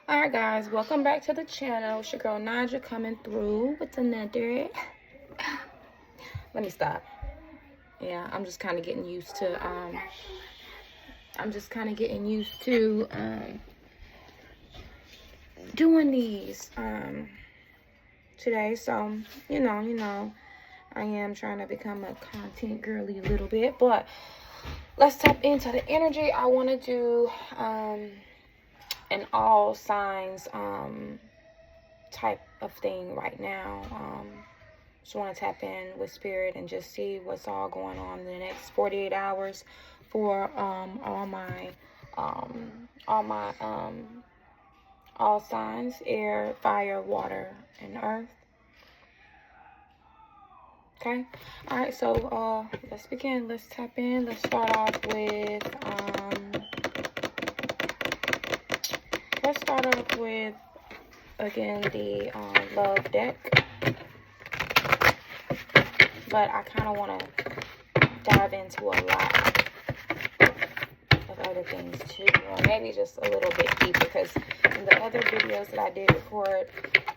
Alright guys, welcome back to the channel. It's your girl Naja coming through with another. Let me stop. Yeah, I'm just kind of getting used to doing these today. So, you know, I am trying to become a content girly a little bit, but let's tap into the energy. I want to do an all signs type of thing right now. Just want to tap in with spirit and just see what's all going on in the next 48 hours for all signs: air, fire, water, and earth. Okay. All right. So let's begin. Let's tap in. Let's start off with again the love deck, but I kind of want to dive into a lot of other things too, or maybe just a little bit deeper, because in the other videos that I did record,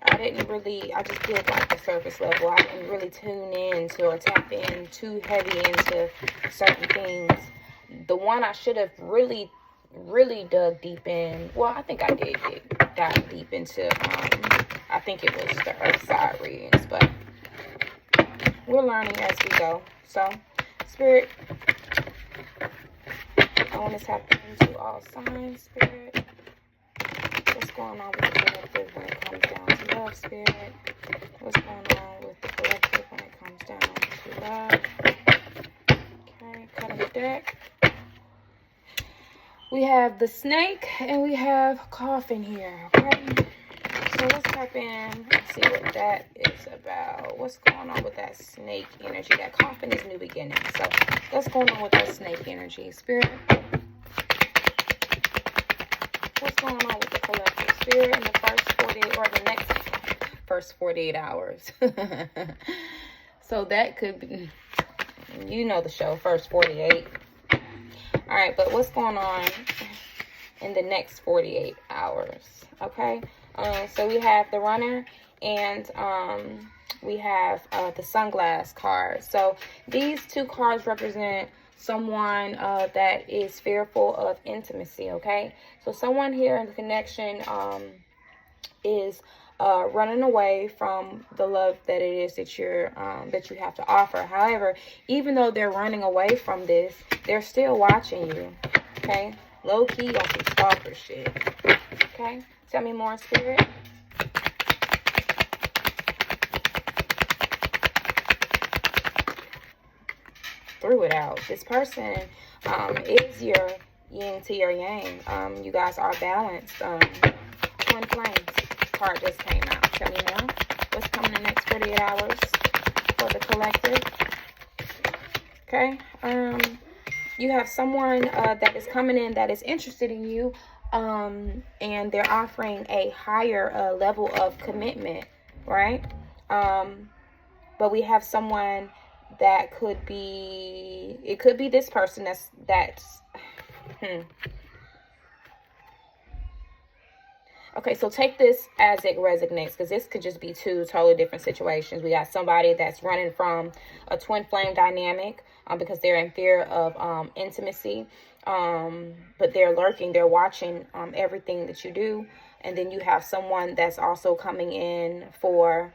I just did like the surface level. I didn't really tune in to or tap in too heavy into certain things. The one I should have really dug deep in, well, I think I did dive deep into, I think it was the earth side readings, but we're learning as we go. So, spirit, I want to tap into all signs, spirit. What's going on with the collective when it comes down to love, spirit? What's going on with the collective when it comes down to love? Okay, cutting the deck. We have the snake and we have coffin here, okay? So let's tap in and see what that is about. What's going on with that snake energy? That coffin is new beginning. So what's going on with that snake energy, spirit? What's going on with the collective, spirit, in the first 48 or the next first 48 hours? So that could be, you know the show, first 48. All right, but what's going on in the next 48 hours? Okay, so we have the runner and we have the sunglass card. So these two cards represent someone that is fearful of intimacy, okay? So someone here in the connection is running away from the love that it is that you have to offer. However, even though they're running away from this, they're still watching you, okay? Low key on some stalker shit, okay? Tell me more, spirit. Threw it out. This person is your yin to your yang. You guys are balanced. Twin flames card just came out. Tell me more. What's coming in the next 48 hours for the collective? Okay. You have someone that is coming in that is interested in you, and they're offering a higher level of commitment, right? But we have someone that could be, it could be this person that's okay, so take this as it resonates, because this could just be two totally different situations. We got somebody that's running from a twin flame dynamic because they're in fear of intimacy, but they're lurking, they're watching everything that you do. And then you have someone that's also coming in for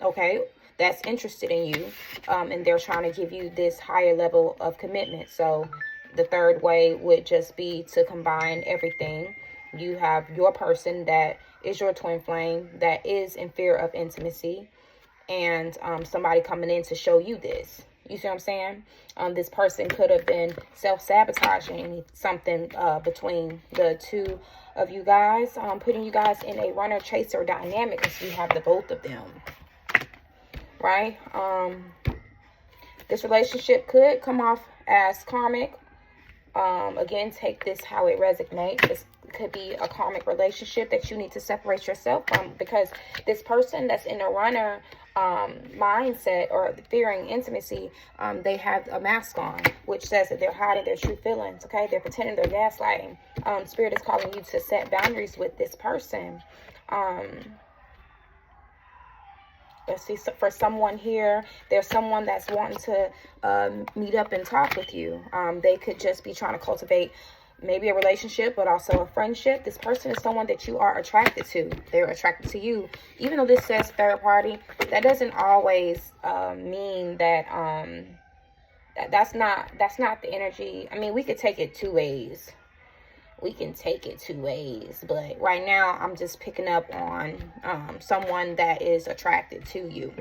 okay, that's interested in you, and they're trying to give you this higher level of commitment. So the third way would just be to combine everything. You have your person that is your twin flame that is in fear of intimacy, and somebody coming in to show you this. You see what I'm saying? This person could have been self-sabotaging something between the two of you guys, putting you guys in a runner-chaser dynamic, because you have the both of them. Right? This relationship could come off as karmic. Again, take this how it resonates. This could be a karmic relationship that you need to separate yourself from, because this person that's in a runner mindset or fearing intimacy, they have a mask on, which says that they're hiding their true feelings. Okay, they're pretending, they're gaslighting. Spirit is calling you to set boundaries with this person. Let's see, so for someone here, there's someone that's wanting to meet up and talk with you. They could just be trying to cultivate maybe a relationship, but also a friendship. This person is someone that you are attracted to. They're attracted to you. Even though this says third party, that doesn't always mean that that's not the energy. I mean, we could take it two ways. We can take it two ways, but right now I'm just picking up on someone that is attracted to you.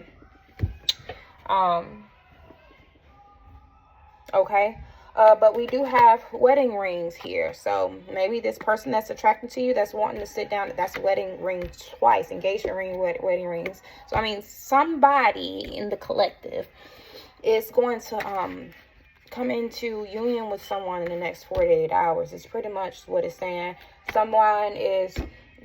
Okay. But we do have wedding rings here. So maybe this person that's attracted to you, that's wanting to sit down, that's a wedding ring twice, engagement ring, wedding rings. So, I mean, somebody in the collective is going to come into union with someone in the next 48 hours. It's pretty much what it's saying. Someone is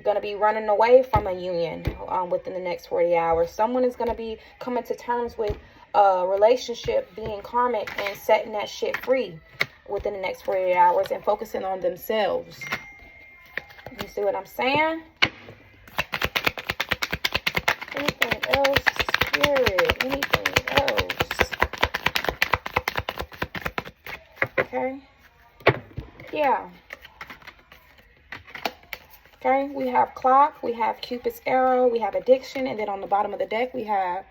going to be running away from a union within the next 40 hours. Someone is going to be coming to terms with a relationship being karmic and setting that shit free within the next 48 hours and focusing on themselves. You see what I'm saying? Anything else, Spirit? Anything else? Okay. Yeah. Okay, we have clock, we have Cupid's arrow, we have addiction, and then on the bottom of the deck we have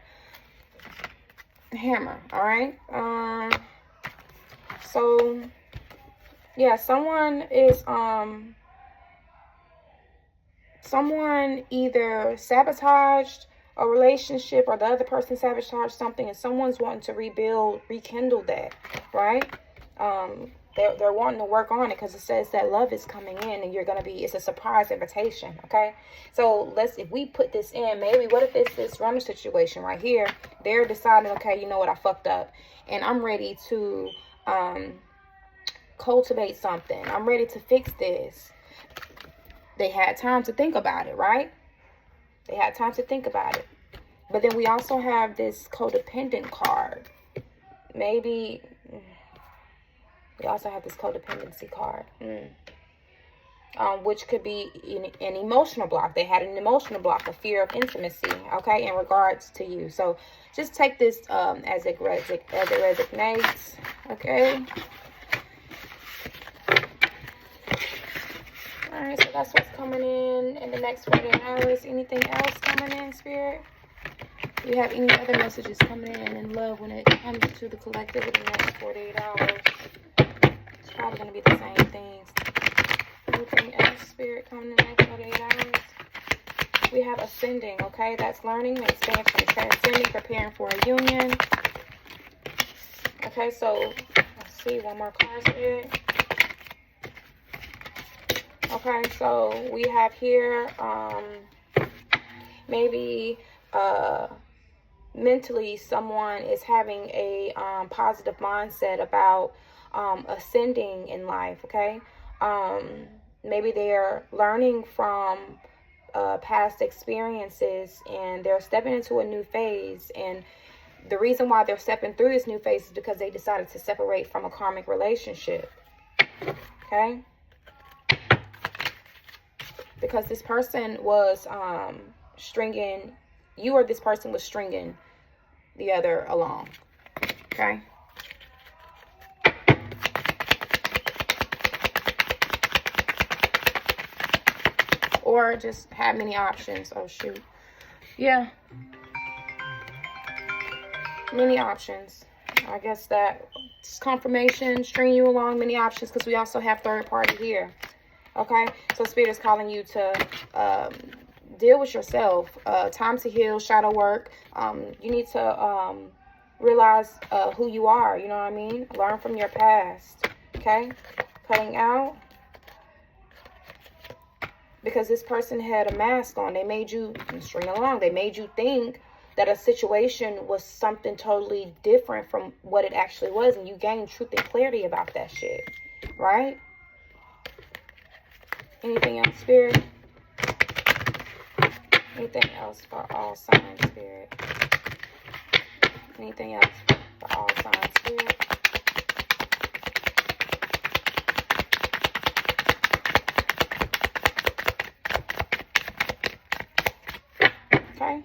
hammer. All right. So yeah, someone is someone either sabotaged a relationship or the other person sabotaged something, and someone's wanting to rekindle that, right? They're wanting to work on it because it says that love is coming in and you're going to be, it's a surprise invitation. Okay. So if we put this in, maybe what if it's this runner situation right here? They're deciding, okay, you know what, I fucked up and I'm ready to cultivate something. I'm ready to fix this. They had time to think about it, right? They had time to think about it. But then we also have this codependent card. Maybe we also have this codependency card, which could be an emotional block. They had an emotional block, a fear of intimacy, okay, in regards to you. So just take this as it resonates, okay? All right, so that's what's coming in the next 48 hours. Anything else coming in, Spirit? Do you have any other messages coming in love when it comes to the collective in the next 48 hours? It's probably going to be the same things. Anything else, Spirit, coming in the next 48 hours? We have ascending, okay? That's learning, expansion, transcending, preparing for a union. Okay, so let's see, one more card, Spirit. Okay, so we have here maybe mentally someone is having a positive mindset about ascending in life, okay? Maybe they're learning from past experiences and they're stepping into a new phase, and the reason why they're stepping through this new phase is because they decided to separate from a karmic relationship, okay? Because this person was stringing you, or this person was stringing the other along, okay? Or just have many options. Oh, shoot. Yeah. Many options. I guess that's confirmation, string you along, many options, because we also have third party here. Okay, so Spirit is calling you to deal with yourself. Time to heal, shadow work. You need to realize who you are. You know what I mean? Learn from your past. Okay, cutting out. Because this person had a mask on. They made you string along. They made you think that a situation was something totally different from what it actually was. And you gained truth and clarity about that shit. Right? Anything else, Spirit? Anything Anything else for all signs, Spirit? Anything else for all signs, Spirit? Okay.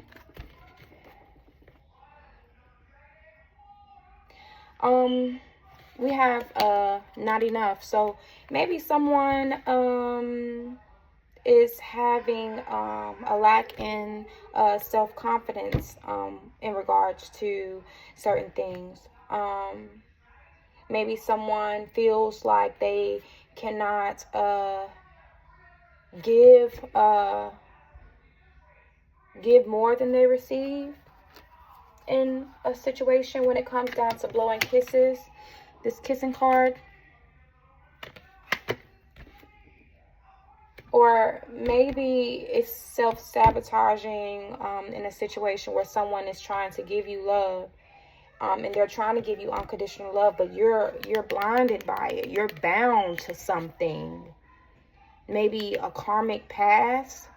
We have not enough. So maybe someone is having a lack in self-confidence in regards to certain things. Maybe someone feels like they cannot give more than they receive in a situation when it comes down to blowing kisses. This kissing card. Or maybe it's self-sabotaging in a situation where someone is trying to give you love, and they're trying to give you unconditional love, but you're blinded by it. You're bound to something. Maybe a karmic past.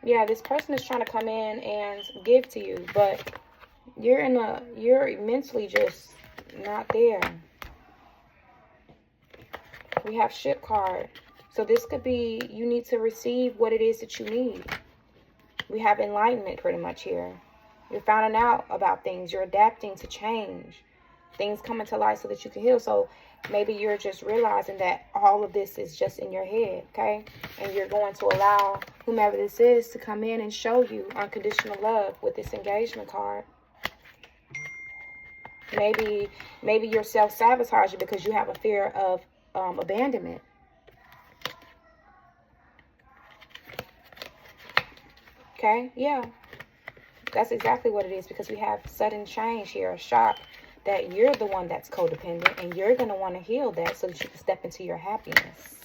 Yeah, this person is trying to come in and give to you, but you're mentally just not there. We have ship card. So this could be you need to receive what it is that you need. We have enlightenment pretty much here. You're finding out about things. You're adapting to change. Things coming to light so that you can heal. So maybe you're just realizing that all of this is just in your head, okay? And you're going to allow whomever this is to come in and show you unconditional love with this engagement card. Maybe you're self-sabotaging because you have a fear of abandonment. Okay, yeah. That's exactly what it is, because we have sudden change here, a shock that you're the one that's codependent, and you're going to want to heal that so that you can step into your happiness.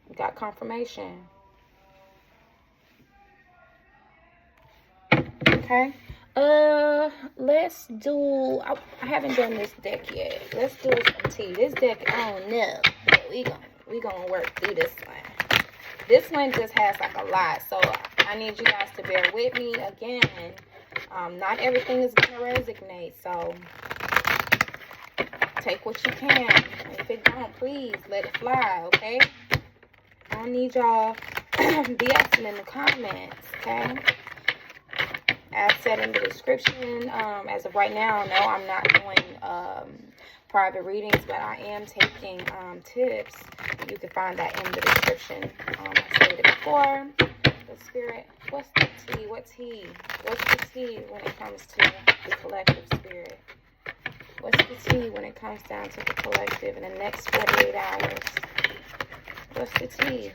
We got confirmation. Okay. Let's do, I haven't done this deck yet. Let's do some tea. This deck, I don't know, but we gonna work through this one. This one just has like a lot, so I need you guys to bear with me again. Not everything is gonna resonate, so take what you can. If it don't, please let it fly, okay? I don't need y'all BSing in the comments, okay? As said in the description, as of right now, no, I'm not doing private readings, but I am taking tips. You can find that in the description. I stated before. The spirit, what's the tea? What's the tea when it comes to the collective spirit? What's the tea when it comes down to the collective in the next 48 hours? What's the tea?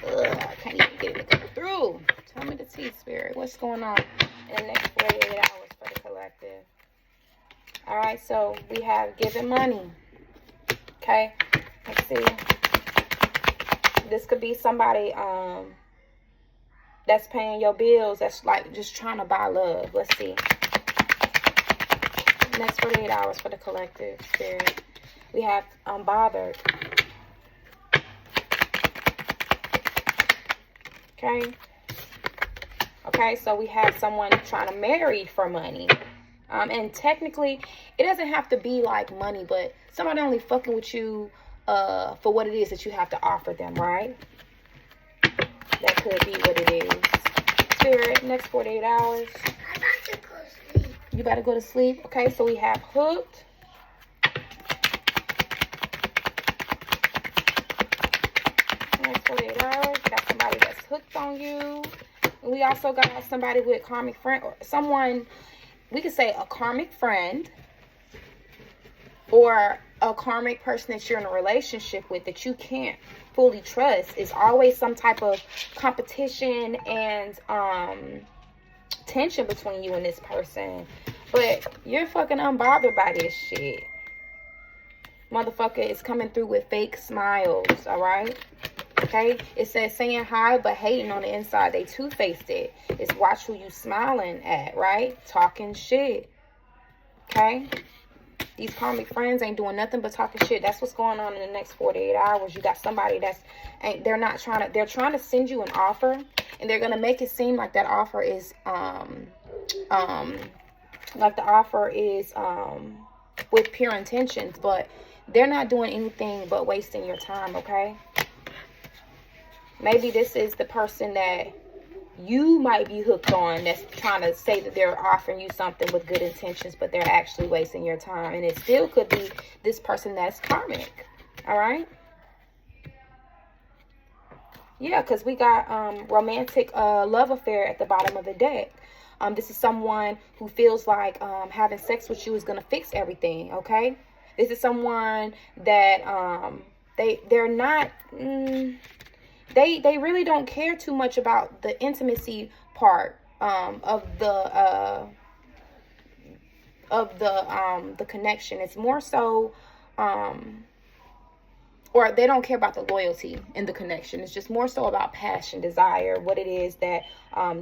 Ugh, I can't even get it to come through. Tell me the tea, spirit. What's going on in the next 48 hours for the collective? All right, so we have giving money. Okay, let's see. This could be somebody that's paying your bills, that's like just trying to buy love. Let's see. Next 48 hours for the collective spirit. We have unbothered. Okay, so we have someone trying to marry for money. And technically, it doesn't have to be like money, but somebody only fucking with you for what it is that you have to offer them, right? That could be what it is. Spirit, next 48 hours. I'm about to go to sleep. You better go to sleep. Okay, so we have hooked. Next 48 hours. Got somebody that's hooked on you. And we also got somebody with karmic friend, or someone, we could say a karmic friend, or a karmic person that you're in a relationship with that you can't fully trust. Is always some type of competition and tension between you and this person. But you're fucking unbothered by this shit. Motherfucker is coming through with fake smiles, alright? Okay? It says saying hi but hating on the inside. They two-faced it. It's watch who you smiling at, right? Talking shit. Okay? These karmic friends ain't doing nothing but talking shit. That's what's going on in the next 48 hours. You got somebody they're trying to send you an offer, and they're going to make it seem like that offer is, with pure intentions, but they're not doing anything but wasting your time, okay? Maybe this is the person that you might be hooked on, that's trying to say that they're offering you something with good intentions, but they're actually wasting your time. And it still could be this person that's karmic. All right? Yeah, because we got romantic love affair at the bottom of the deck. This is someone who feels like having sex with you is going to fix everything, okay? This is someone that they're not... They really don't care too much about the intimacy part of the connection. It's more so, or they don't care about the loyalty in the connection. It's just more so about passion, desire, what it is that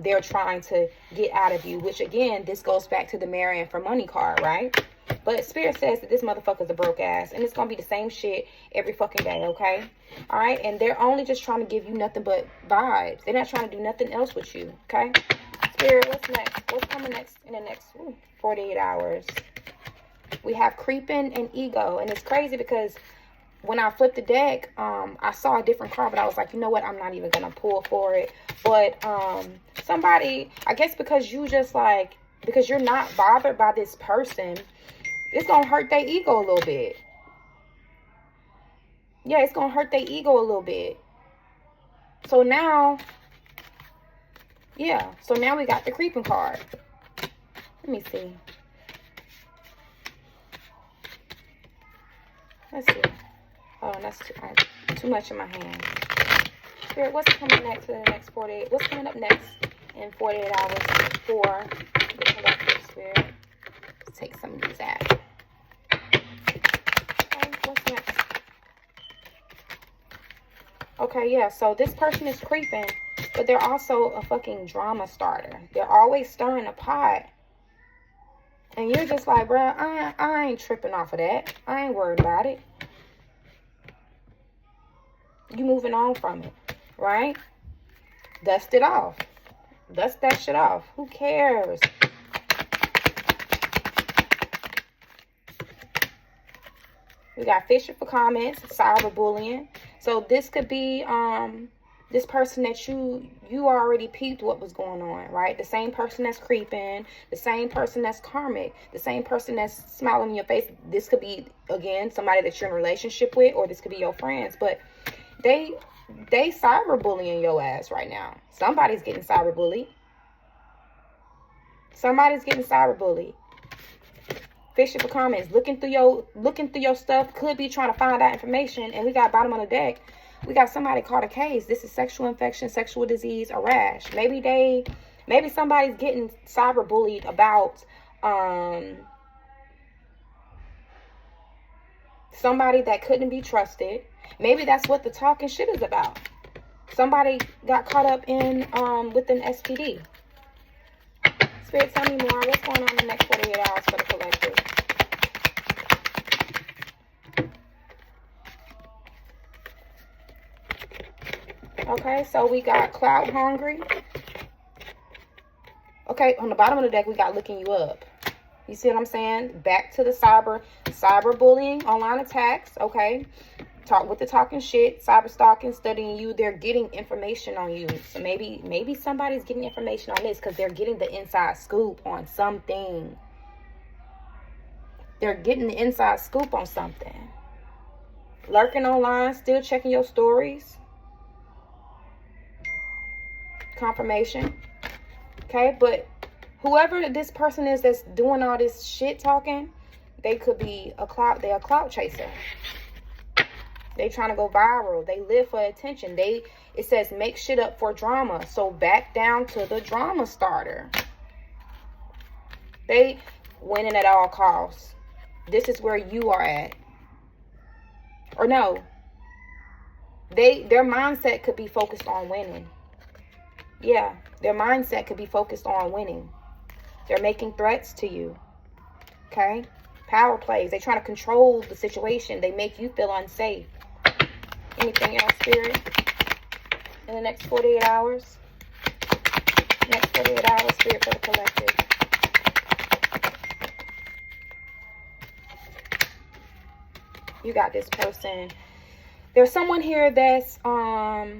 they're trying to get out of you. Which again, this goes back to the marrying for money card, right? But Spirit says that this motherfucker's a broke ass. And it's going to be the same shit every fucking day, okay? All right? And they're only just trying to give you nothing but vibes. They're not trying to do nothing else with you, okay? Spirit, what's next? What's coming next in the next 48 hours? We have creeping and ego. And it's crazy because when I flipped the deck, I saw a different card. But I was like, you know what? I'm not even going to pull for it. But somebody, I guess because because you're not bothered by this person, it's going to hurt their ego a little bit. Yeah, it's going to hurt their ego a little bit. So now, yeah. So now we got the creeping card. Let me see. Let's see. Oh, that's too much in my hand. Spirit, what's coming next for the next 48? What's coming up next in 48 hours for the collective, Spirit? Let's take some of these out. Okay, what's next? Okay, yeah, so this person is creeping, but they're also a fucking drama starter. They're always stirring a pot. And you're just like, bro, I ain't tripping off of that. I ain't worried about it. You moving on from it, right? Dust it off. Dust that shit off. Who cares? We got fishing for comments, cyberbullying. So this could be this person that you already peeped what was going on, right? The same person that's creeping, the same person that's karmic, the same person that's smiling in your face. This could be, again, somebody that you're in a relationship with, or this could be your friends. But they cyberbullying your ass right now. Somebody's getting cyberbullied. Somebody's getting cyberbullied. Fishing for comments, looking through your stuff, could be trying to find out information. And we got bottom of the deck, we got somebody caught a case. This is sexual infection, sexual disease, a rash. Maybe somebody's getting cyberbullied about somebody that couldn't be trusted. Maybe that's what the talking shit is about. Somebody got caught up in with an SPD. Spirit, tell me more. What's going on in the next 48 hours for the collective? Okay, so we got clout hungry. Okay, on the bottom of the deck, we got looking you up. You see what I'm saying? Back to the cyberbullying, online attacks. Okay, talk with the talking shit, cyber stalking, studying you. They're getting information on you. So maybe somebody's getting information on this because they're getting the inside scoop on something. They're getting the inside scoop on something. Lurking online, still checking your stories. Confirmation. Okay, but whoever this person is that's doing all this shit talking, they could be a clout chaser. They trying to go viral. They live for attention. It says make shit up for drama. So back down to the drama starter. They winning at all costs. This is where you are at. Or no. Their mindset could be focused on winning. Yeah, their mindset could be focused on winning. They're making threats to you. Okay? Power plays. They try to control the situation. They make you feel unsafe. Anything else, Spirit? In the next 48 hours? Next 48 hours, Spirit, for the collective. You got this person. There's someone here that's a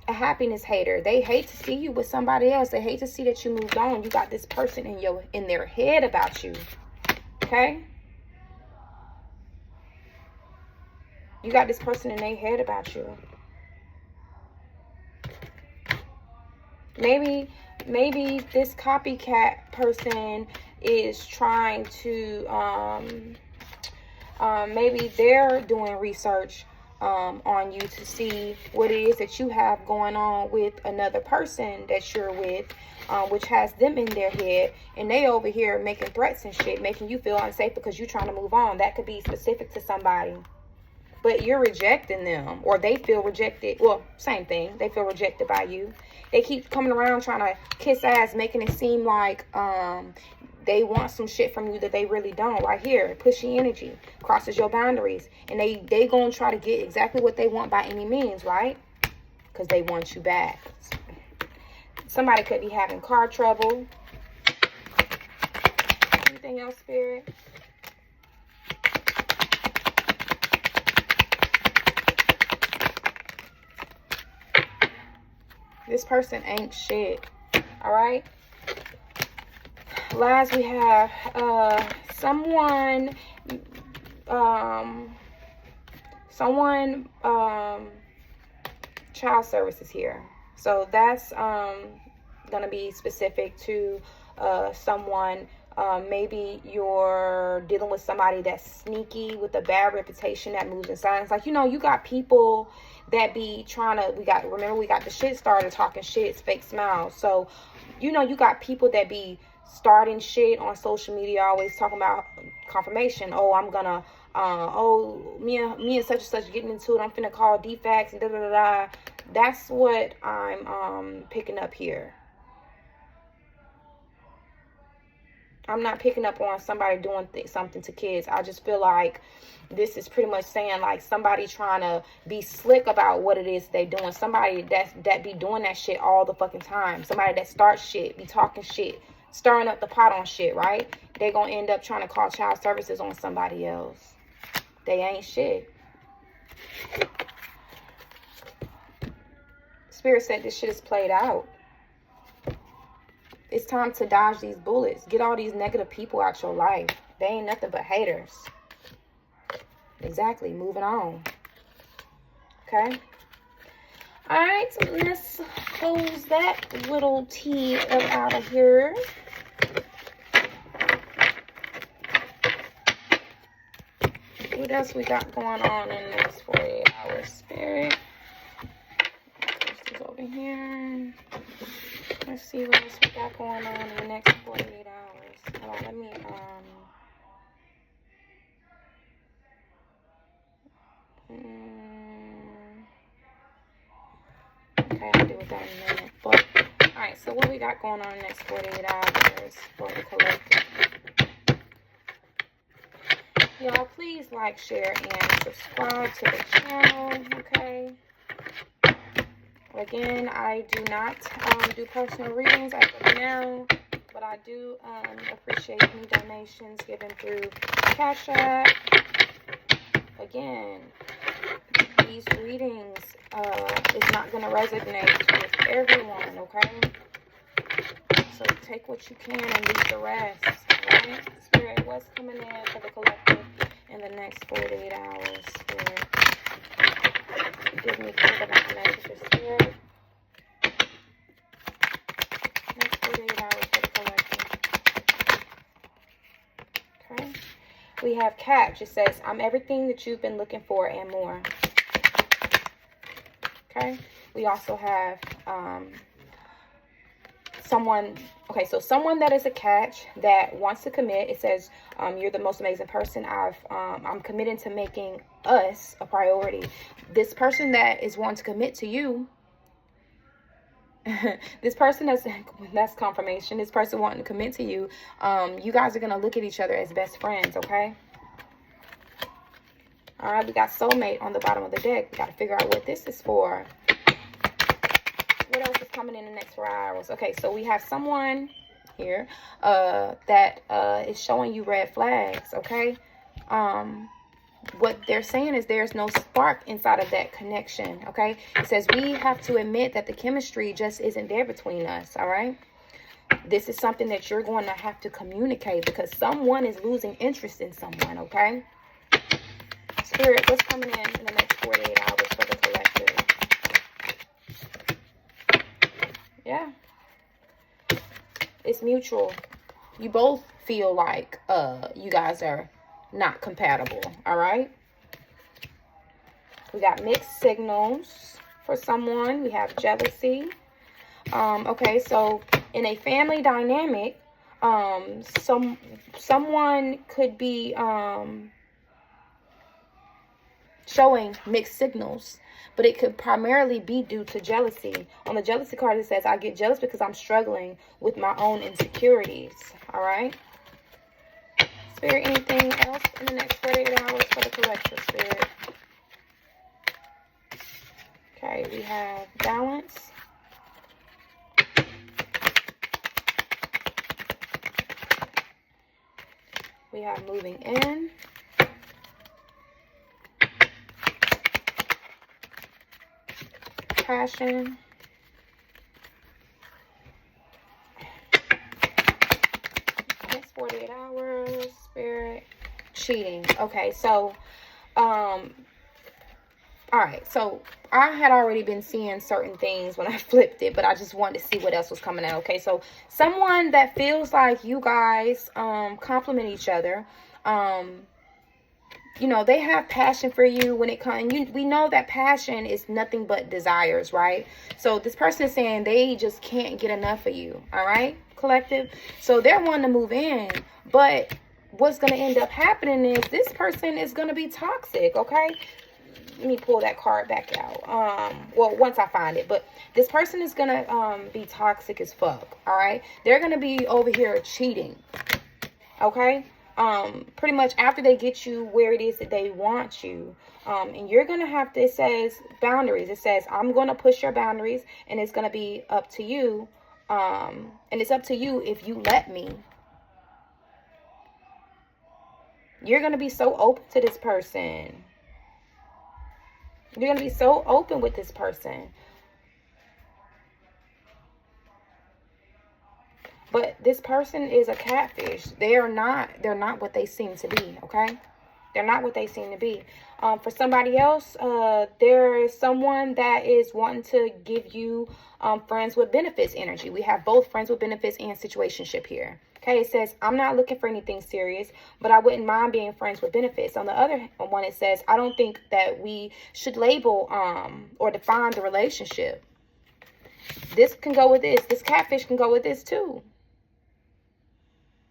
happiness hater. They hate to see you with somebody else. They hate to see that you moved on. You got this person in their head about you. Okay? You got this person in their head about you. Maybe this copycat person is trying to, maybe they're doing research on you to see what it is that you have going on with another person that you're with, which has them in their head, and they over here making threats and shit, making you feel unsafe because you're trying to move on. That could be specific to somebody. But you're rejecting them, or they feel rejected. Well, same thing. They feel rejected by you. They keep coming around trying to kiss ass, making it seem like they want some shit from you that they really don't. Right here, pushy energy crosses your boundaries, and they gonna try to get exactly what they want by any means, right? Because they want you back. Somebody could be having car trouble. Anything else, Spirit? This person ain't shit. All right. Last, we have someone child services here. So that's gonna be specific to someone. Maybe you're dealing with somebody that's sneaky with a bad reputation that moves in silence. Like, you know, you got people that be trying to, remember we got the shit started talking shit, fake smiles. So, you know, you got people that be starting shit on social media, always talking about confirmation. Oh, I'm gonna, me and such and such getting into it. I'm finna call defects and da da da da. That's what I'm picking up here. I'm not picking up on somebody doing something to kids. I just feel like this is pretty much saying like somebody trying to be slick about what it is they doing. Somebody that be doing that shit all the fucking time. Somebody that starts shit, be talking shit, stirring up the pot on shit, right? They gonna end up trying to call child services on somebody else. They ain't shit. Spirit said this shit is played out. It's time to dodge these bullets. Get all these negative people out your life. They ain't nothing but haters. Exactly. Moving on. Okay. All right. So let's close that little tea out of here. What else we got going on in the next 48 hours, Spirit? This is over here. Let's see what else we got going on in the next 48 hours. Hold on, let me, okay, I'll deal with that in a minute. But, alright, so what we got going on in the next 48 hours for the collective? Y'all, please like, share, and subscribe to the channel, okay? Again, I do not do personal readings as of now, but I do appreciate any donations given through Cash App. Again, these readings is not going to resonate with everyone, okay? So take what you can and leave the rest, right? Spirit, what's coming in for the collective in the next 48 hours, Spirit? Give me further messages, Spirit. Next 48 hours for the collective. Okay. We have Catch. It says, I'm everything that you've been looking for and more. Okay. We also have someone. Okay, so someone that is a catch that wants to commit. It says, you're the most amazing person. I'm committed to making us a priority. This person that is wanting to commit to you, This person that's confirmation. This person wanting to commit to you. You guys are going to look at each other as best friends, okay? All right, we got soulmate on the bottom of the deck. We got to figure out what this is for. What else is coming in the next 4 hours? Okay, so we have someone here that is showing you red flags, okay? What they're saying is there's no spark inside of that connection, okay? It says we have to admit that the chemistry just isn't there between us, all right? This is something that you're going to have to communicate because someone is losing interest in someone, okay? Spirit, what's coming in the next 48 hours for the collective? Yeah. It's mutual. You both feel like you guys are not compatible, all right? We got mixed signals for someone. We have jealousy. Okay, so in a family dynamic, someone could be showing mixed signals, but it could primarily be due to jealousy. On the jealousy card, it says, I get jealous because I'm struggling with my own insecurities. All right. Spirit, anything else in the next 48 hours for the collective, Spirit? Okay, we have balance. We have moving in. Passion. Next 48 hours, Spirit. Cheating. Okay, so, all right, so I had already been seeing certain things when I flipped it, but I just wanted to see what else was coming out. Okay, so someone that feels like you guys complement each other. You know, they have passion for you when it comes. We know that passion is nothing but desires, right? So this person is saying they just can't get enough of you, all right, collective? So they're wanting to move in, but what's going to end up happening is this person is going to be toxic, okay? Let me pull that card back out. Well, once I find it. But this person is going to be toxic as fuck, all right? They're going to be over here cheating, okay? Pretty much after they get you where it is that they want you. And you're going to have to, it says boundaries. It says, I'm going to push your boundaries and it's going to be up to you. And it's up to you if you let me. You're going to be so open to this person. You're going to be so open with this person. But this person is a catfish. They're not what they seem to be, okay? They're not what they seem to be. For somebody else, there is someone that is wanting to give you friends with benefits energy. We have both friends with benefits and situationship here. Okay, it says, I'm not looking for anything serious, but I wouldn't mind being friends with benefits. On the other one, it says, I don't think that we should label or define the relationship. This can go with this. This catfish can go with this too.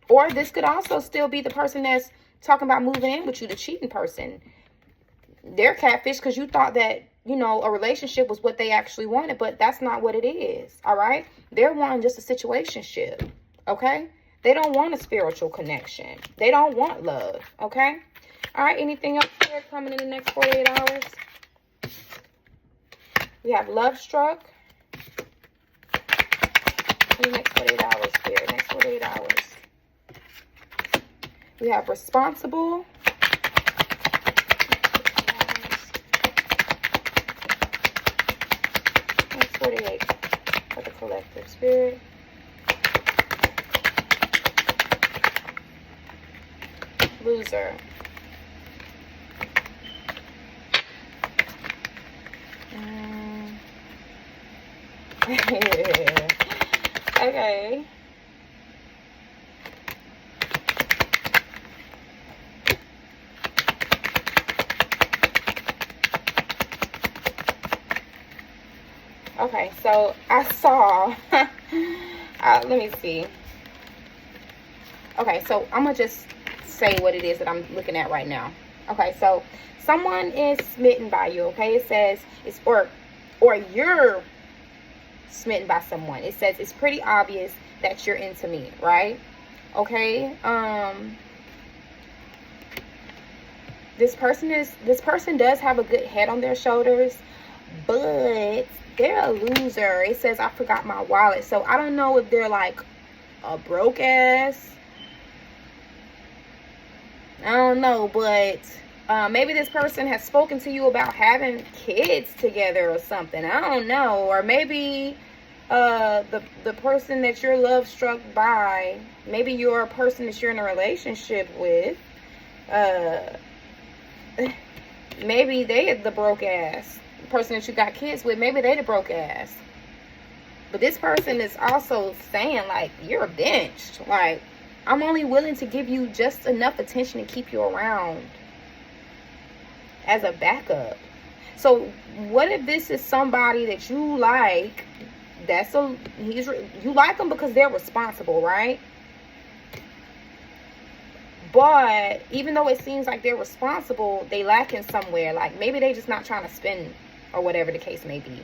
Or this could also still be the person that's talking about moving in with you, the cheating person. They're catfish because you thought that, you know, a relationship was what they actually wanted, but that's not what it is, all right? They're wanting just a situationship, okay? They don't want a spiritual connection. They don't want love, okay? All right, anything else here coming in the next 48 hours? We have love struck. In the next 48 hours here, next 48 hours. We have responsible. Next 48 for the collective, Spirit. Loser. Okay. Okay, so I saw, let me see. Okay, so I'm going to just say what it is that I'm looking at right now. Okay, so someone is smitten by you, okay? It says, it's or you're smitten by someone. It says it's pretty obvious that you're into me, right? Okay. This person does have a good head on their shoulders, but they're a loser. It says I forgot my wallet. So I don't know if they're like a broke ass. I don't know, but maybe this person has spoken to you about having kids together or something. I don't know. Or maybe the person that you're love struck by, maybe you're a person that you're in a relationship with. Maybe they the broke ass. The person that you got kids with, maybe they the broke ass. But this person is also saying, like, you're benched. Like, I'm only willing to give you just enough attention to keep you around as a backup. So what if this is somebody that you like? You like them because they're responsible, right? But even though it seems like they're responsible, they lacking somewhere. Like, maybe they just not trying to spend, or whatever the case may be.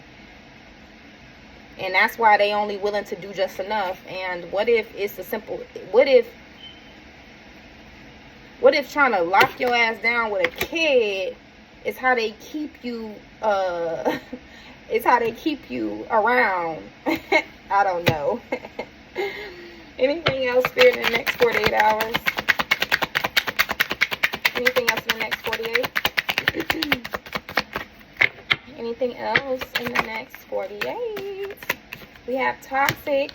And that's why they only willing to do just enough. And what if it's a simple, what if trying to lock your ass down with a kid is how they keep you, it's how they keep you around? I don't know. Anything else, Spirit, in the next 48 hours? Anything else in the next 48? Anything else in the next 48? We have toxic,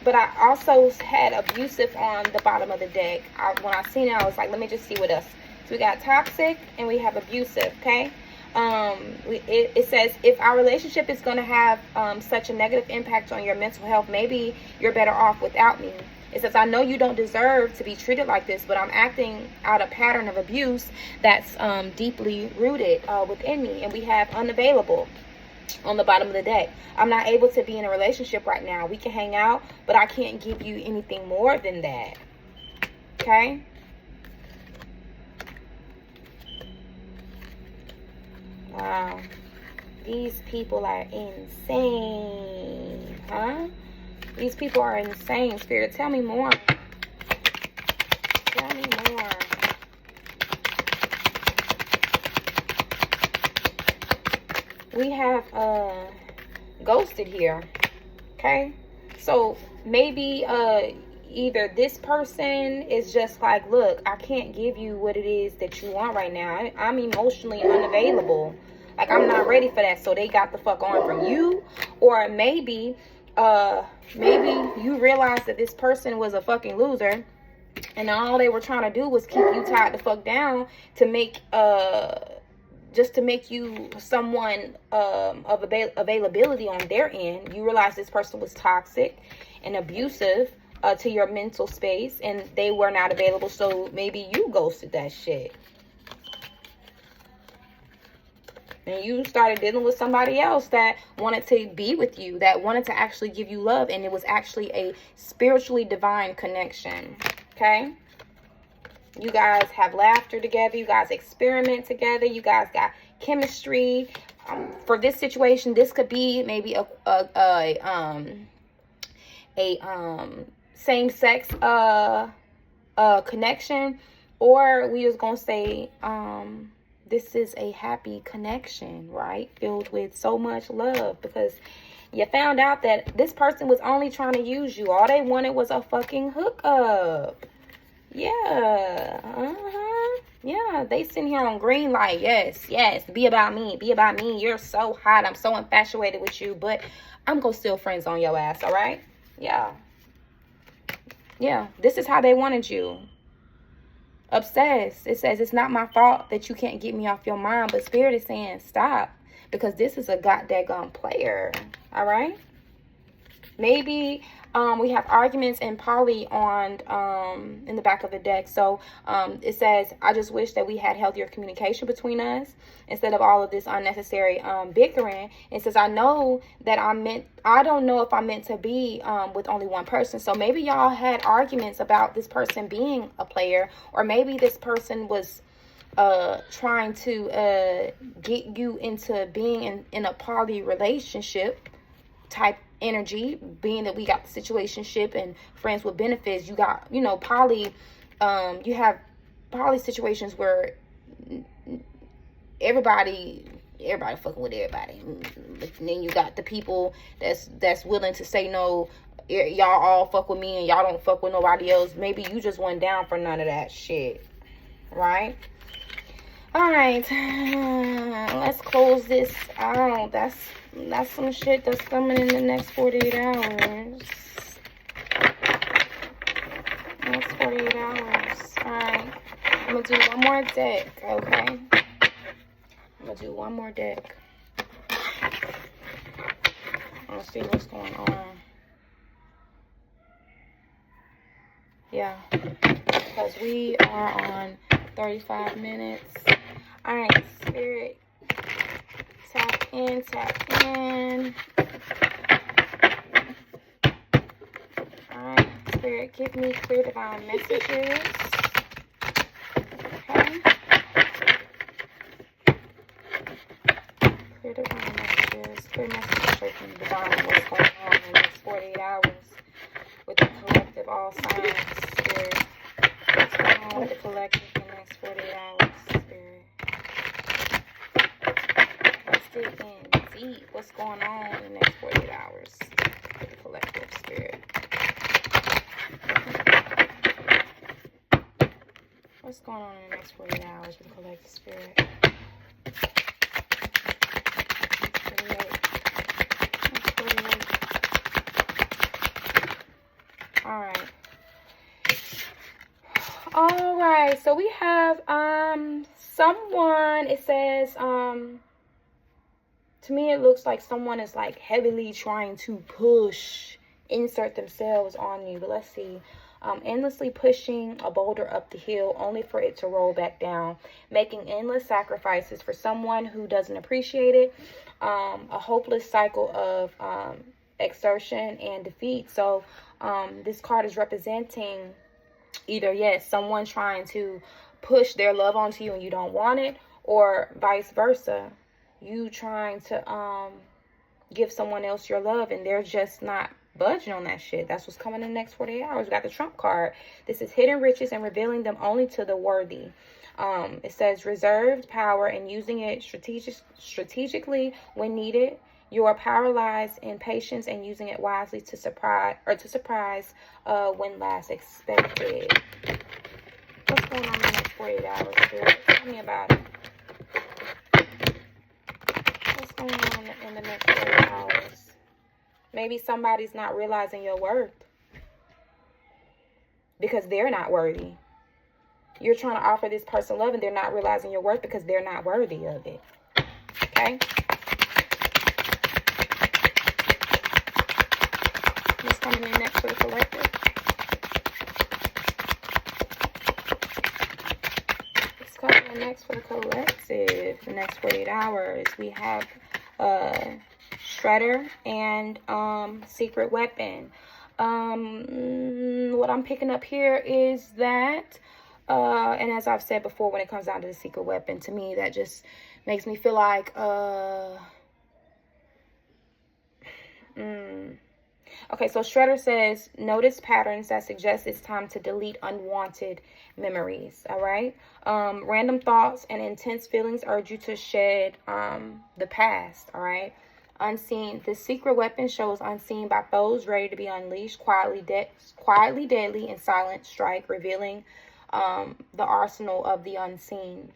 but I also had abusive on the bottom of the deck. When I seen it, I was like, let me just see what else. So we got toxic and we have abusive, okay? It says, if our relationship is going to have such a negative impact on your mental health, maybe you're better off without me. It says, I know you don't deserve to be treated like this, but I'm acting out a pattern of abuse that's deeply rooted within me. And we have unavailable on the bottom of the deck. I'm not able to be in a relationship right now. We can hang out, but I can't give you anything more than that. Okay? Wow. These people are insane, huh? These people are insane, Spirit. Tell me more. Tell me more. We have ghosted here. Okay? So maybe either this person is just like, look, I can't give you what it is that you want right now. I'm emotionally unavailable. Like, I'm not ready for that. So they got the fuck on from you. Or maybe you realized that this person was a fucking loser, and all they were trying to do was keep you tied the fuck down to make just to make you someone of availability on their end. You realize this person was toxic and abusive to your mental space, and they were not available, so maybe you ghosted that shit. And you started dealing with somebody else that wanted to be with you, that wanted to actually give you love, and it was actually a spiritually divine connection. Okay? You guys have laughter together. You guys experiment together. You guys got chemistry. For this situation, this could be maybe a same-sex connection, or we just gonna say this is a happy connection, right? Filled with so much love, because you found out that this person was only trying to use you. All they wanted was a fucking hookup. Yeah. Yeah, they sitting here on green light. Yes, be about me. Be about me. You're so hot. I'm so infatuated with you, but I'm gonna steal friends on your ass, all right? Yeah. Yeah, this is how they wanted you. Obsessed. It says, it's not my fault that you can't get me off your mind, but Spirit is saying stop, because this is a goddamn player. All right? Maybe we have arguments and poly on in the back of the deck. So it says, I just wish that we had healthier communication between us instead of all of this unnecessary bickering. It says, I know that I don't know if I meant to be with only one person. So maybe y'all had arguments about this person being a player, or maybe this person was trying to get you into being in a poly relationship. type energy, being that we got the situationship and friends with benefits. You got, you know, poly, you have poly situations where everybody fucking with everybody. And then you got the people that's willing to say no. Y'all all fuck with me and y'all don't fuck with nobody else. Maybe you just went down for none of that shit, right? All right, let's close this out. That's some shit that's coming in the next 48 hours. Next 48 hours. All right, I'm gonna do one more deck, okay? I'm gonna do one more deck. Let's see what's going on. Yeah, because we are on 35 minutes. All right, Spirit, tap in, tap in. All right, Spirit, give me clear divine messages. Okay. Clear divine messages. Clear messages straight from divine. What's going on in the next 48 hours with the collective, all signs, Spirit. What's going on with the collective in the next 48 hours, Spirit? Let's dig in deep. What's going on in the next 48 hours with the collective, Spirit? What's going on in the next 48 hours with the collective, Spirit? All right, so we have someone, it says to me it looks like someone is like heavily trying to insert themselves on you, but let's see. Endlessly pushing a boulder up the hill only for it to roll back down, making endless sacrifices for someone who doesn't appreciate it. A hopeless cycle of exertion and defeat. So this card is representing either, yes, someone trying to push their love onto you and you don't want it, or vice versa, you trying to give someone else your love and they're just not budging on that shit. That's what's coming in the next 48 hours. We got the Trump card. This is hidden riches and revealing them only to the worthy. It says reserved power and using it strategically when needed. You are paralyzed in patience and using it wisely to surprise when last expected. What's going on in the next 48 hours, Spirit? Tell me about it. What's going on in the next 48 hours? Maybe somebody's not realizing your worth because they're not worthy. You're trying to offer this person love and they're not realizing your worth because they're not worthy of it. Okay? What's coming in next for the collective? What's coming in next for the collective? The next 48 hours, we have Shredder and Secret Weapon. What I'm picking up here is that, and as I've said before, when it comes down to the Secret Weapon, to me, that just makes me feel like, okay, so Shredder says, notice patterns that suggest it's time to delete unwanted memories, all right? Random thoughts and intense feelings urge you to shed the past, all right? Unseen. The secret weapon shows unseen by foes, ready to be unleashed, quietly deadly and silent strike, revealing the arsenal of the unseen.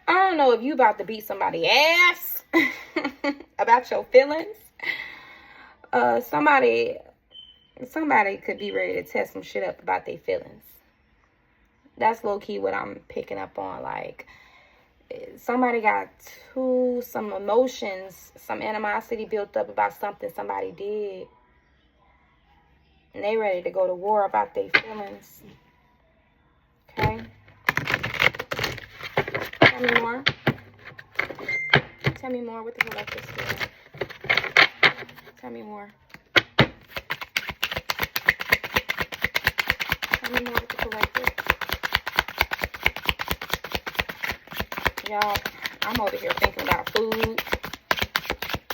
I don't know if you about to beat somebody's ass about your feelings. Somebody could be ready to test some shit up about their feelings. That's low-key what I'm picking up on. Like, somebody got some emotions, some animosity built up about something somebody did. And they ready to go to war about their feelings. Okay? Tell me more. Tell me more with the collective spirit. Tell me more. Tell me more with the collective. Y'all, I'm over here thinking about food.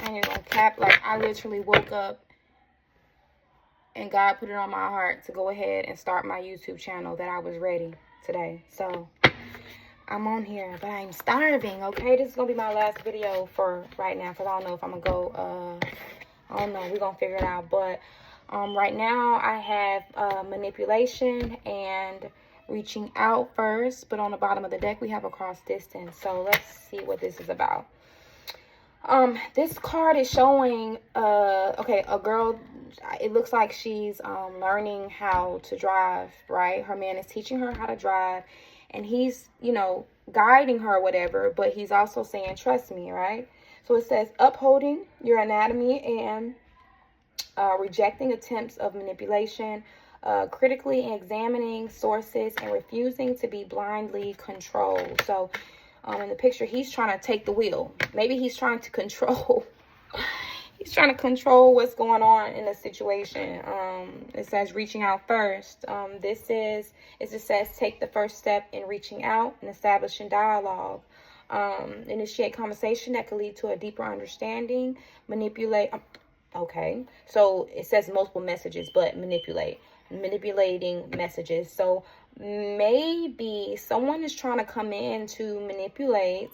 I ain't gonna cap. Like, I literally woke up and God put it on my heart to go ahead and start my YouTube channel, that I was ready today. So I'm on here, but I'm starving, okay? This is gonna be my last video for right now, because I don't know if I'm gonna go, I don't know, we're gonna figure it out. But right now I have manipulation and reaching out first, but on the bottom of the deck we have a cross distance. So let's see what this is about. This card is showing okay, a girl, it looks like she's learning how to drive, right? Her man is teaching her how to drive, and he's, you know, guiding her or whatever, but he's also saying, trust me, right? So it says upholding your anatomy and rejecting attempts of manipulation, critically examining sources, and refusing to be blindly controlled. So in the picture, he's trying to take the wheel. Maybe he's trying to control. He's trying to control what's going on in the situation. It says reaching out first. It just says take the first step in reaching out and establishing dialogue. Initiate conversation that could lead to a deeper understanding. Manipulate. Okay, so it says multiple messages, but manipulating messages. So maybe someone is trying to come in to manipulate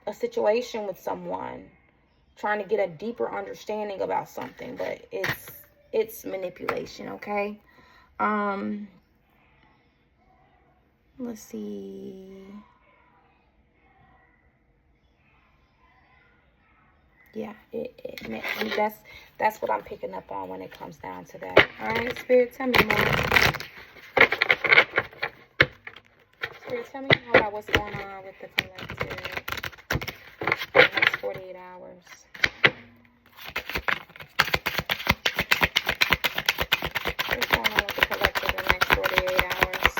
a situation with someone, trying to get a deeper understanding about something, but it's manipulation, okay? Let's see. Yeah, that's what I'm picking up on when it comes down to that. All right, Spirit, tell me more. Spirit, tell me more about what's going on with the collective for the next 48 hours. What's going on with the collective in the next 48 hours?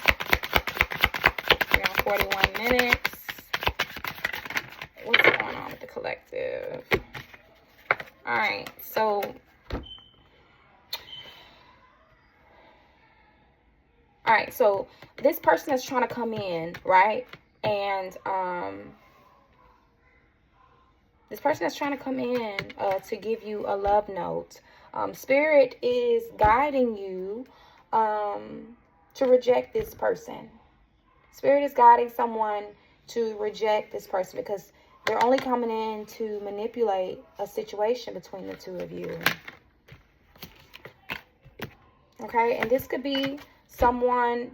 We're on 41 minutes. What's going on with the collective? All right, so this person that's trying to come in, right? And this person that's trying to come in to give you a love note. Spirit is guiding you to reject this person. Spirit is guiding someone to reject this person because they're only coming in to manipulate a situation between the two of you. Okay, and this could be someone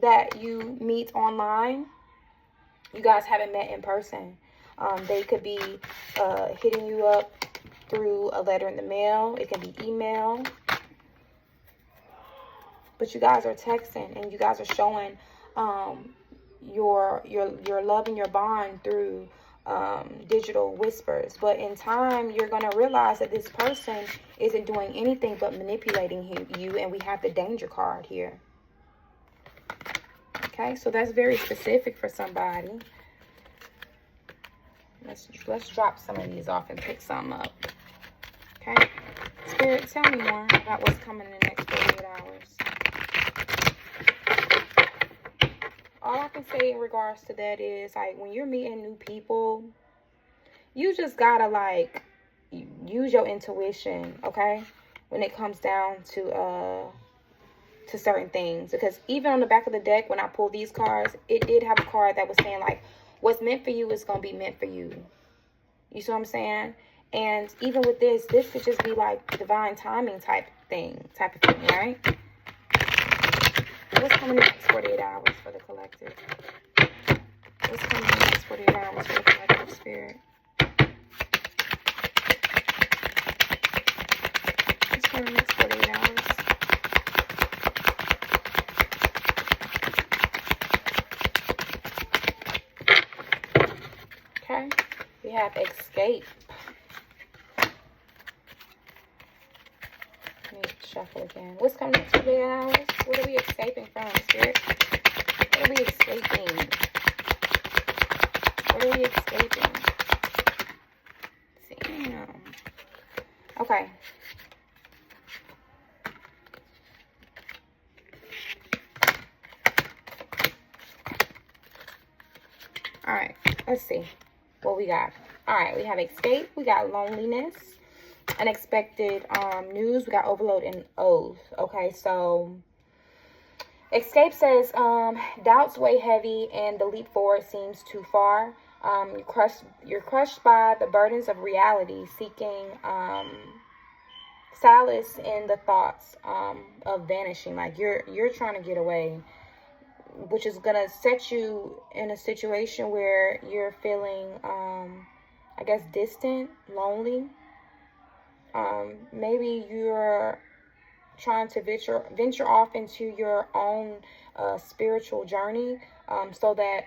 that you meet online. You guys haven't met in person. They could be hitting you up through a letter in the mail. It can be email. But you guys are texting and you guys are showing your love and your bond through digital whispers. But in time, you're going to realize that this person isn't doing anything but manipulating you, and we have the danger card here. Okay, so that's very specific for somebody. Let's drop some of these off and pick some up. Okay, Spirit, tell me more about what's coming in the next 48 hours. All I can say in regards to that is, like, when you're meeting new people, you just gotta, like, use your intuition, okay? When it comes down to certain things. Because even on the back of the deck, when I pulled these cards, it did have a card that was saying, like, what's meant for you is gonna be meant for you. You see what I'm saying? And even with this could just be, like, divine timing type of thing, right? What's coming in the next 48 hours for the collective? What's coming in the next 48 hours for the collective, Spirit? What's coming in the next 48 hours? Okay. We have escape. Let me shuffle again. What's coming in the next 48 hours? What are we escaping from, Spirit? What are we escaping? What are we escaping? Damn. Okay. Let's see what we got. All right, we have escape. We got loneliness. Unexpected news. We got overload and oath. Okay, so escape says doubts weigh heavy and the leap forward seems too far. You're crushed by the burdens of reality, seeking solace in the thoughts of vanishing. Like you're trying to get away, which is gonna set you in a situation where you're feeling I guess distant, lonely. Maybe you're trying to venture off into your own spiritual journey, so that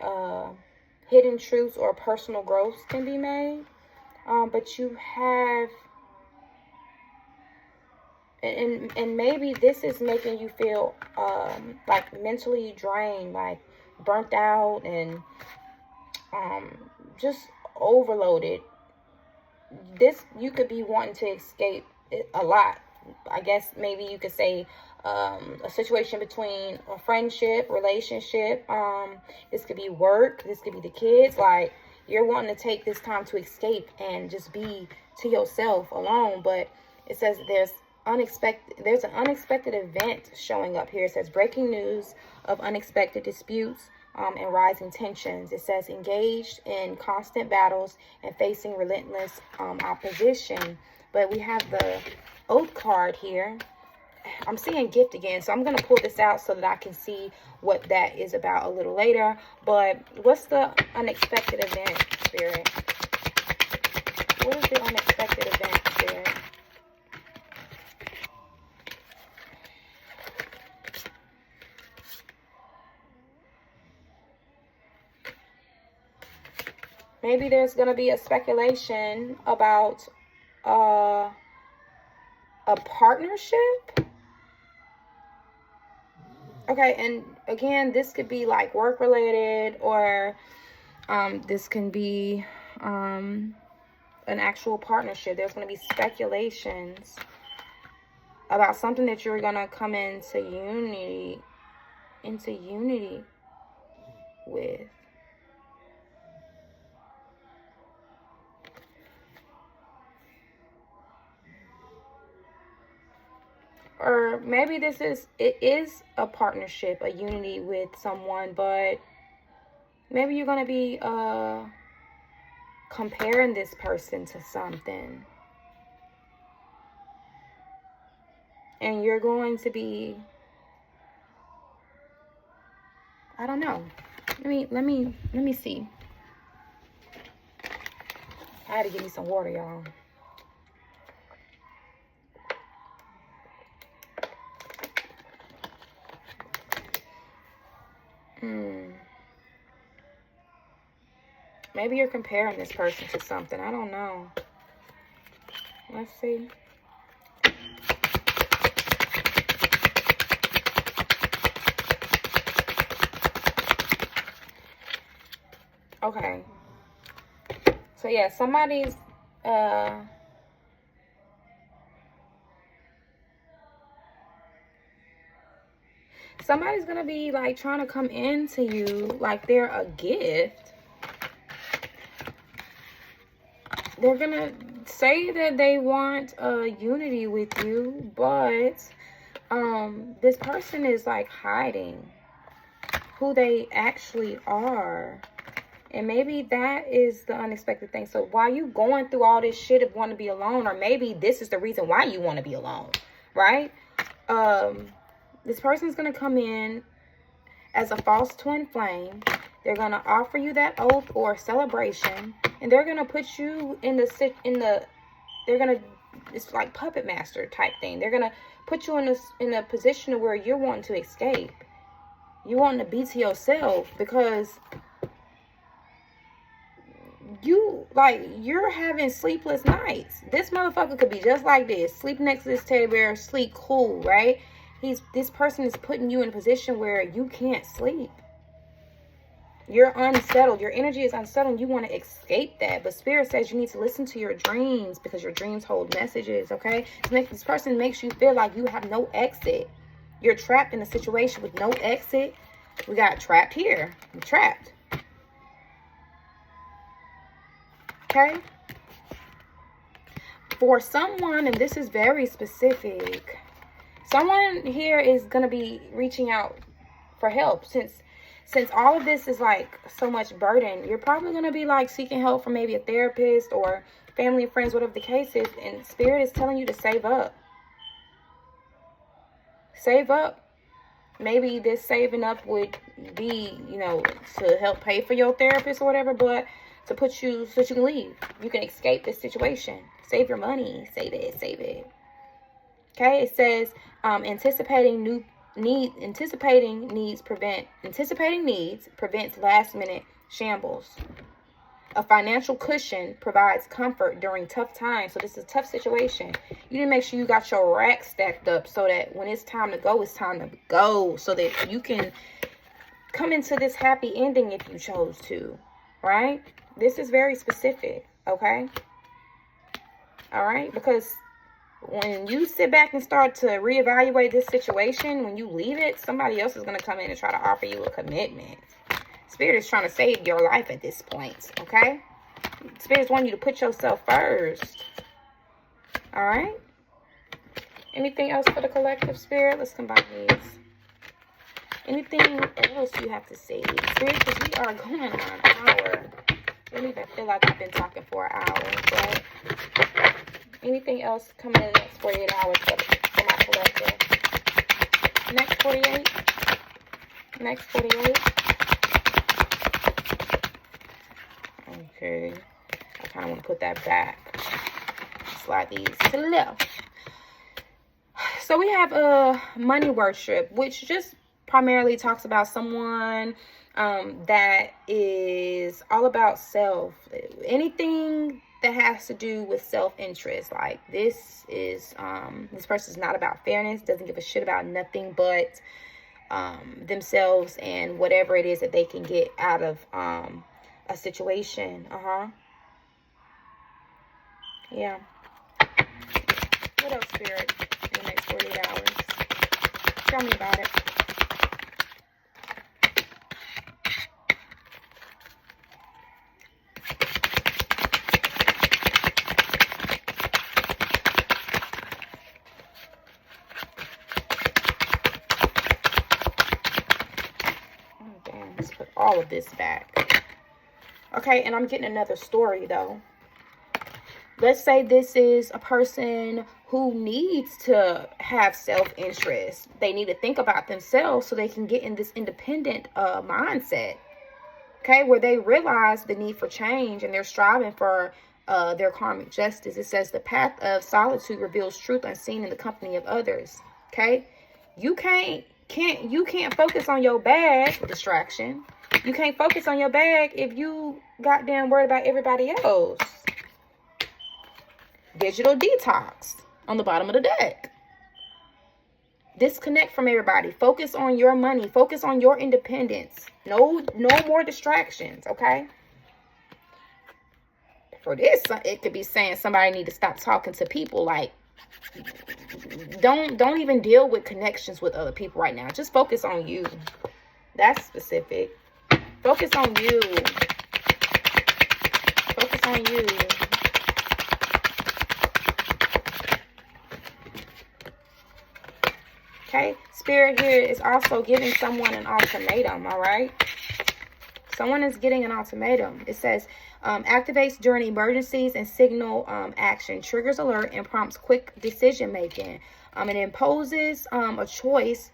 hidden truths or personal growth can be made. But you have, and maybe this is making you feel like mentally drained, like burnt out, and just overloaded. You could be wanting to escape it a lot. I guess maybe you could say a situation between a friendship, relationship. This could be work. This could be the kids. Like you're wanting to take this time to escape and just be to yourself alone. But it says there's an unexpected event showing up here. It says breaking news of unexpected disputes and rising tensions. It says engaged in constant battles and facing relentless opposition. But we have the oath card here. I'm seeing gift again, so I'm going to pull this out so that I can see what that is about a little later. But what's the unexpected event, Spirit? What is the unexpected event, Spirit? Maybe there's going to be a speculation about a partnership. Okay, and again, this could be like work related, or this can be an actual partnership. There's going to be speculations about something that you're going to come into unity with. Or maybe it is a partnership, a unity with someone, but maybe you're going to be comparing this person to something. And you're going to be, I don't know. Let me see. I had to give me some water, y'all. Maybe you're comparing this person to something. I don't know. Let's see. Okay. So yeah, somebody's gonna be like trying to come into you like they're a gift. They're gonna say that they want unity with you, but this person is like hiding who they actually are. And maybe that is the unexpected thing. So while you going through all this shit of wanting to be alone, or maybe this is the reason why you want to be alone, right? This person's going to come in as a false twin flame. They're going to offer you that oath or celebration, and they're going to put you it's like puppet master type thing. They're going to put you in a position where you're wanting to escape. You want to be to yourself because you're having sleepless nights. This motherfucker could be just like this. Sleep next to this teddy bear, sleep cool, right? This person is putting you in a position where you can't sleep. You're unsettled. Your energy is unsettled. You want to escape that. But Spirit says you need to listen to your dreams because your dreams hold messages, okay? This person makes you feel like you have no exit. You're trapped in a situation with no exit. We got trapped here. I'm trapped. Okay? For someone, and this is very specific, someone here is going to be reaching out for help. Since all of this is like so much burden, you're probably going to be like seeking help from maybe a therapist or family and friends, whatever the case is. And Spirit is telling you to save up. Save up. Maybe this saving up would be, you know, to help pay for your therapist or whatever, but to put you so that you can leave. You can escape this situation. Save your money. Save it. Save it. Okay, it says anticipating needs prevents last minute shambles. A financial cushion provides comfort during tough times. So this is a tough situation. You need to make sure you got your rack stacked up so that when it's time to go, it's time to go. So that you can come into this happy ending if you chose to. Right? This is very specific. Okay? All right? Because when you sit back and start to reevaluate this situation, when you leave it, somebody else is going to come in and try to offer you a commitment. Spirit is trying to save your life at this point, okay? Spirit's wanting you to put yourself first. All right? Anything else for the collective, Spirit? Let's combine these. Anything else you have to say? Spirit, because we are going on an hour. I don't even feel like I've been talking for an hour, but anything else coming in the next 48 hours for my collective? Next 48? Next 48? Okay, I kind of want to put that back. Slide these to the left. So we have money worship, which just primarily talks about someone that is all about self. Anything that has to do with self-interest. Like this person's not about fairness, doesn't give a shit about nothing but themselves and whatever it is that they can get out of a situation. Yeah. What else, Spirit, in the next 48 hours? Tell me about it. Oh, damn. Let's put all of this back. Okay, and I'm getting another story, though. Let's say this is a person who needs to have self-interest. They need to think about themselves so they can get in this independent mindset. Okay, where they realize the need for change and they're striving for their karmic justice. It says the path of solitude reveals truth unseen in the company of others. Okay, you can't focus on your bag, distraction. You can't focus on your bag if you goddamn worried about everybody else. Digital detox on the bottom of the deck. Disconnect from everybody. Focus on your money. Focus on your independence. No more distractions, okay? For this, it could be saying somebody need to stop talking to people. Like, don't even deal with connections with other people right now. Just focus on you. That's specific. Focus on you. Focus on you. Okay, Spirit here is also giving someone an ultimatum, all right? Someone is getting an ultimatum. It says, activates during emergencies and signal action, triggers alert, and prompts quick decision-making. It imposes a choice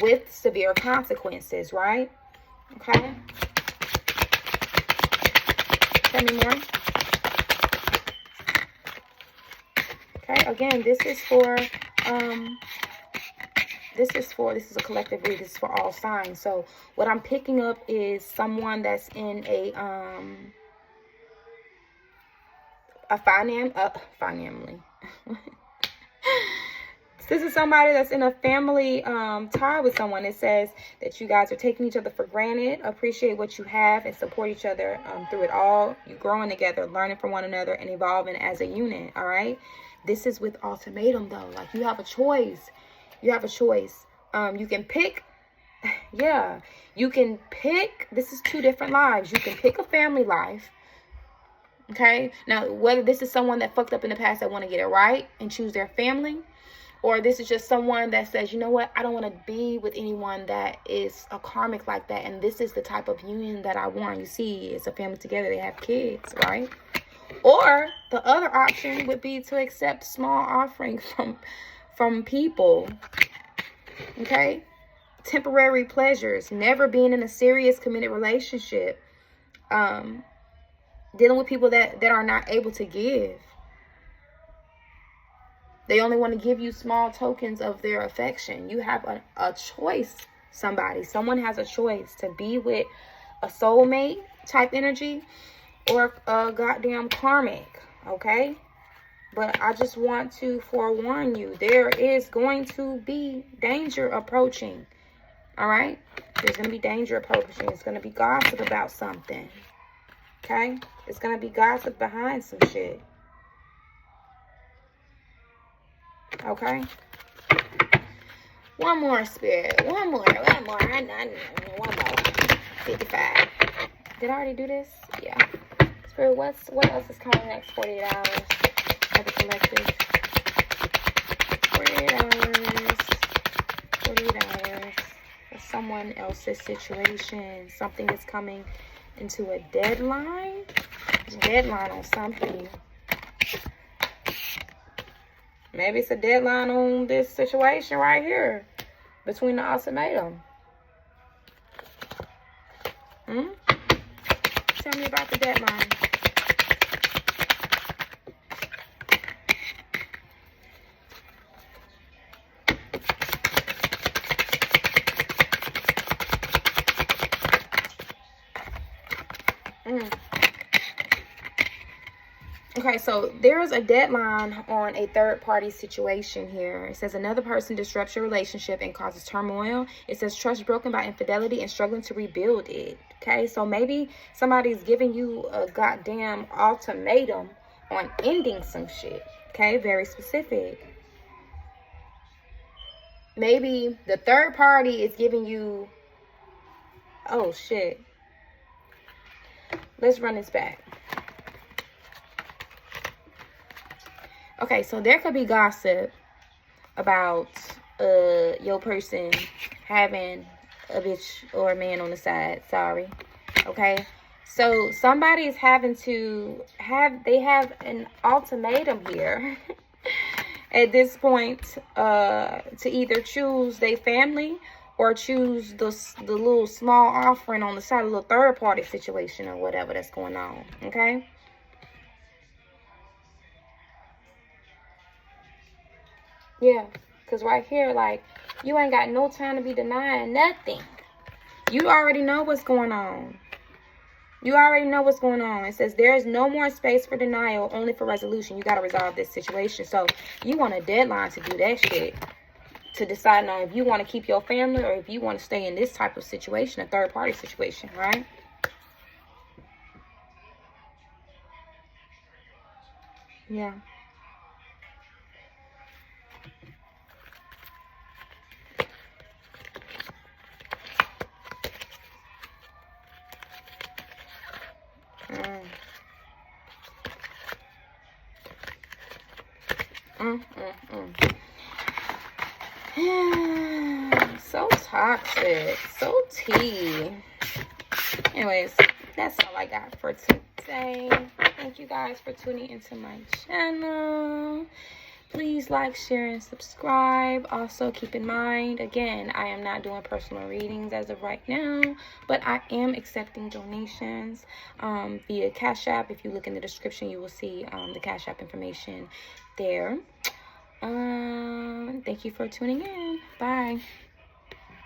with severe consequences, right? Okay. Tell me more. Okay, again, this is a collective read. This is for all signs. So what I'm picking up is someone that's in a family. This is somebody that's in a family tie with someone. It says that you guys are taking each other for granted, appreciate what you have, and support each other through it all. You're growing together, learning from one another, and evolving as a unit, all right? This is with ultimatum, though. Like, you have a choice. You have a choice. You can pick. Yeah. You can pick. This is two different lives. You can pick a family life. Okay? Now, whether this is someone that fucked up in the past that want to get it right and choose their family, or this is just someone that says, you know what, I don't want to be with anyone that is a karmic like that, and this is the type of union that I want. You see, it's a family together, they have kids, right? Or the other option would be to accept small offerings from people. Okay? Temporary pleasures, never being in a serious committed relationship, dealing with people that are not able to give. They only want to give you small tokens of their affection. You have a choice, someone has a choice to be with a soulmate type energy or a goddamn karmic, okay? But I just want to forewarn you, there is going to be danger approaching, all right? There's going to be danger approaching. It's going to be gossip about something, okay? It's going to be gossip behind some shit, okay? One more, Spirit. One more. One more. 55. Did I already do this? Yeah. Spirit, what else is coming next 48 hours of the collective? 48 hours. 48 hours. For someone else's situation. Something is coming into a deadline. Deadline on something. Maybe it's a deadline on this situation right here. Between the ultimatum. Tell me about the deadline. Okay, so there's a deadline on a third-party situation here. It says another person disrupts your relationship and causes turmoil. It says trust broken by infidelity and struggling to rebuild it. Okay, so maybe somebody's giving you a goddamn ultimatum on ending some shit. Okay, very specific. Maybe the third party is giving you... Oh, shit. Let's run this back. Okay, so there could be gossip about your person having a bitch or a man on the side. Sorry. Okay, so somebody is having to they have an ultimatum here at this point to either choose their family or choose the little small offering on the side, a little third party situation or whatever that's going on. Okay. Yeah, because right here, like, you ain't got no time to be denying nothing. You already know what's going on. You already know what's going on. It says there is no more space for denial, only for resolution. You got to resolve this situation. So you want a deadline to do that shit. To decide on if you want to keep your family or if you want to stay in this type of situation, a third party situation, right? Yeah. So toxic, so tea. Anyways, that's all I got for today. Thank you guys for tuning into my channel. Please like, share, and subscribe. Also, keep in mind, again, I am not doing personal readings as of right now, but I am accepting donations via Cash App. If you look in the description, you will see the Cash App information there. Thank you for tuning in. Bye.